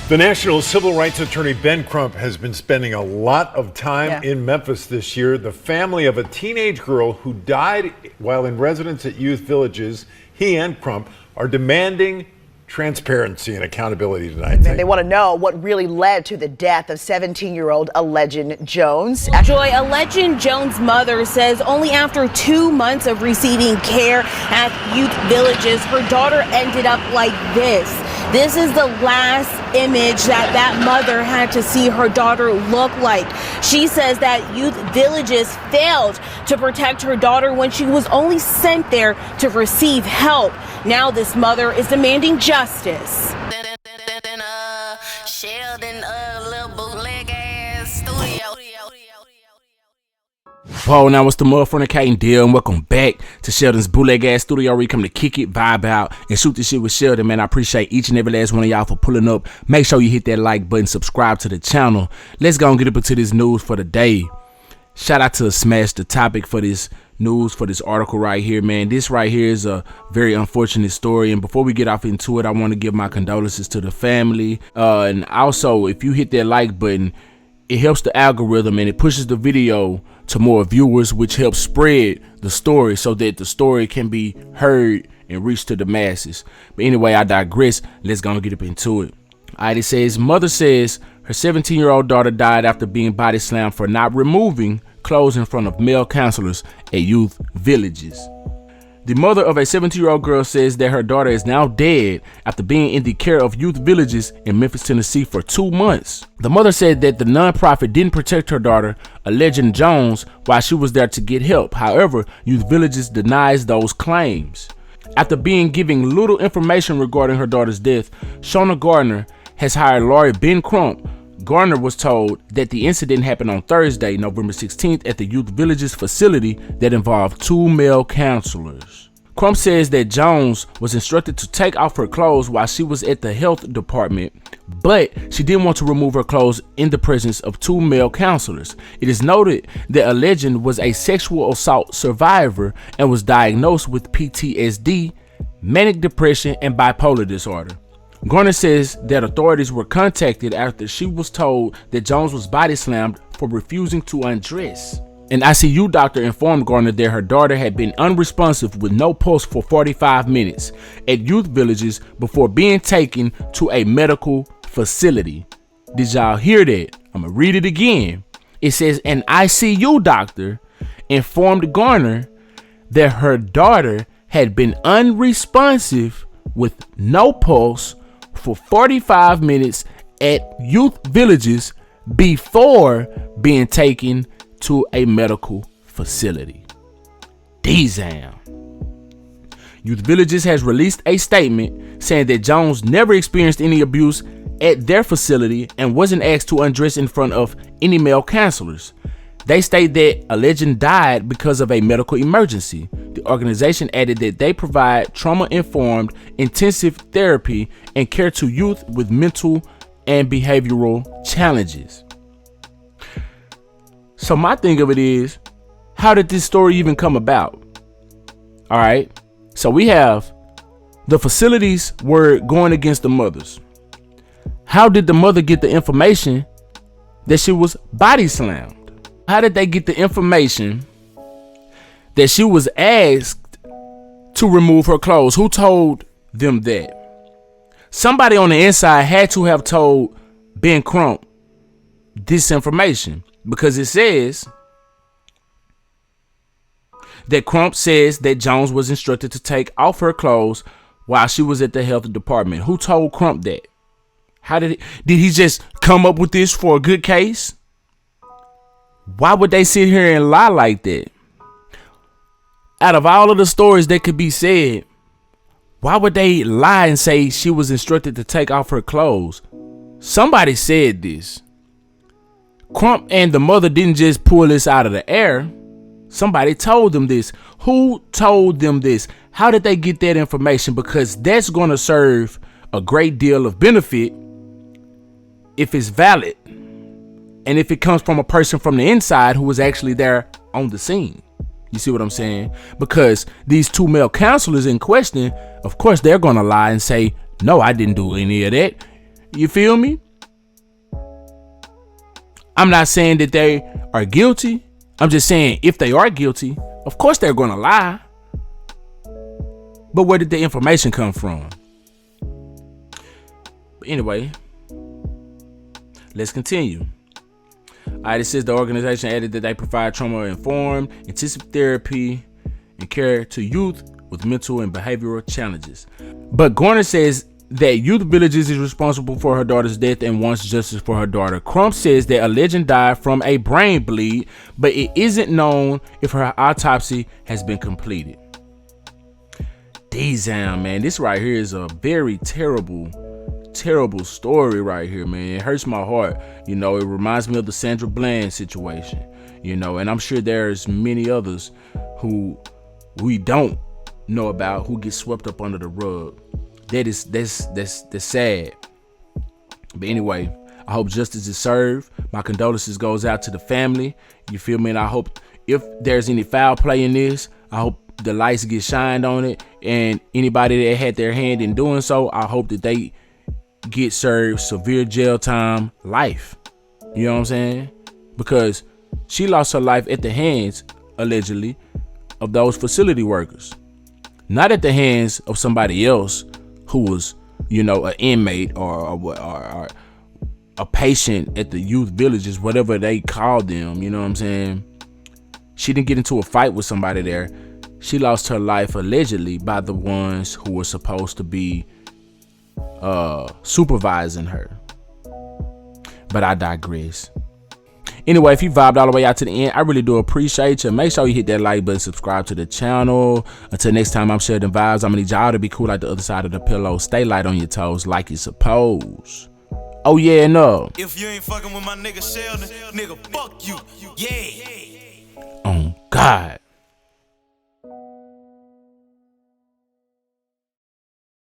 The National Civil Rights Attorney Ben Crump has been spending a lot of time in Memphis this year. The family of a teenage girl who died while in residence at youth villages, he and Crump are demanding transparency and accountability tonight. They want to know what really led to the death of 17-year-old Alleged Jones. Joy, Alleged Jones' mother says only after 2 months of receiving care at youth villages, her daughter ended up like this. This is the last image that mother had to see her daughter look like. She says that youth villages failed to protect her daughter when she was only sent there to receive help. Now this mother is demanding justice. Whoa, now it's the motherfucking Kate and Deal, and welcome back to Sheldon's bootleg ass studio where we come to kick it, vibe out, and shoot this shit with Sheldon. Man, I appreciate each and every last one of y'all for pulling up. Make sure you hit that like button, subscribe to the channel. Let's go and get up into this news for the day. Shout out to Smash, the topic for this news, for this article right here, man. This right here is a very unfortunate story, and before we get off into it, I want to give my condolences to the family. And also, if you hit that like button, it helps the algorithm and it pushes the video to more viewers, which helps spread the story so that the story can be heard and reach to the masses. But anyway, I digress. Let's go and get up into it. All right, it says, mother says her 17-year-old daughter died after being body slammed for not removing clothes in front of male counselors at youth villages. The mother of a 17-year-old girl says that her daughter is now dead after being in the care of youth villages in Memphis, Tennessee for 2 months. The mother said that the nonprofit didn't protect her daughter, Alleged Jones, while she was there to get help. However, youth villages denies those claims. After being given little information regarding her daughter's death, Shona Gardner has hired lawyer Ben Crump. Garner was told that the incident happened on Thursday, November 16th at the youth villages facility that involved 2 male counselors. Crump says that Jones was instructed to take off her clothes while she was at the health department, but she didn't want to remove her clothes in the presence of 2 male counselors. It is noted that Alleged was a sexual assault survivor and was diagnosed with PTSD, manic depression, and bipolar disorder. Garner says that authorities were contacted after she was told that Jones was body slammed for refusing to undress. An ICU doctor informed Garner that her daughter had been unresponsive with no pulse for 45 minutes at youth villages before being taken to a medical facility. Did y'all hear that? I'm gonna read it again. It says an ICU doctor informed Garner that her daughter had been unresponsive with no pulse for 45 minutes at youth villages before being taken to a medical facility. Damn. Youth Villages has released a statement saying that Jones never experienced any abuse at their facility and wasn't asked to undress in front of any male counselors. They state that Alleged died because of a medical emergency. The organization added that they provide trauma-informed intensive therapy and care to youth with mental and behavioral challenges. So my thing of it is, how did this story even come about? All right. So we have the facilities were going against the mothers. How did the mother get the information that she was body slammed? How did they get the information that she was asked to remove her clothes? Who told them that? Somebody on the inside had to have told Ben Crump this information, because it says that Crump says that Jones was instructed to take off her clothes while she was at the health department. Who told Crump that? How did he just come up with this for a good case? Why would they sit here and lie like that? Out of all of the stories that could be said, why would they lie and say she was instructed to take off her clothes? Somebody said this. Crump and the mother didn't just pull this out of the air. Somebody told them this. Who told them this? How did they get that information? Because that's going to serve a great deal of benefit if it's valid. And if it comes from a person from the inside who was actually there on the scene. You see what I'm saying? Because these 2 male counselors in question, of course, they're going to lie and say, no, I didn't do any of that. You feel me? I'm not saying that they are guilty. I'm just saying if they are guilty, of course they're going to lie. But where did the information come from? But anyway, let's continue. All right, it says the organization added that they provide trauma-informed, intensive therapy and care to youth with mental and behavioral challenges. But Garner says that Youth Villages is responsible for her daughter's death and wants justice for her daughter. Crump says that a legend died from a brain bleed, but it isn't known if her autopsy has been completed. Damn, man, this right here is a very terrible story right here, man. It hurts my heart. You know, it reminds me of the Sandra Bland situation, you know, and I'm sure there's many others who we don't know about who get swept up under the rug. That's sad. But anyway, I hope justice is served. My condolences goes out to the family. You feel me? And I hope if there's any foul play in this, I hope the lights get shined on it, and anybody that had their hand in doing so, I hope that they get served severe jail time, life. You know what I'm saying? Because she lost her life at the hands, allegedly, of those facility workers, not at the hands of somebody else who was, you know, an inmate or a patient at the youth villages, whatever they called them. You know what I'm saying? She didn't get into a fight with somebody there. She lost her life allegedly by the ones who were supposed to be supervising her. But I digress. Anyway, if you vibed all the way out to the end, I really do appreciate you. Make sure you hit that like button, subscribe to the channel. Until next time, I'm SheldonVybez. I'm gonna need y'all to be cool like the other side of the pillow. Stay light on your toes like you're supposed. Oh yeah, no. If you ain't fucking with my nigga Sheldon, nigga, fuck you. Yeah. Oh God.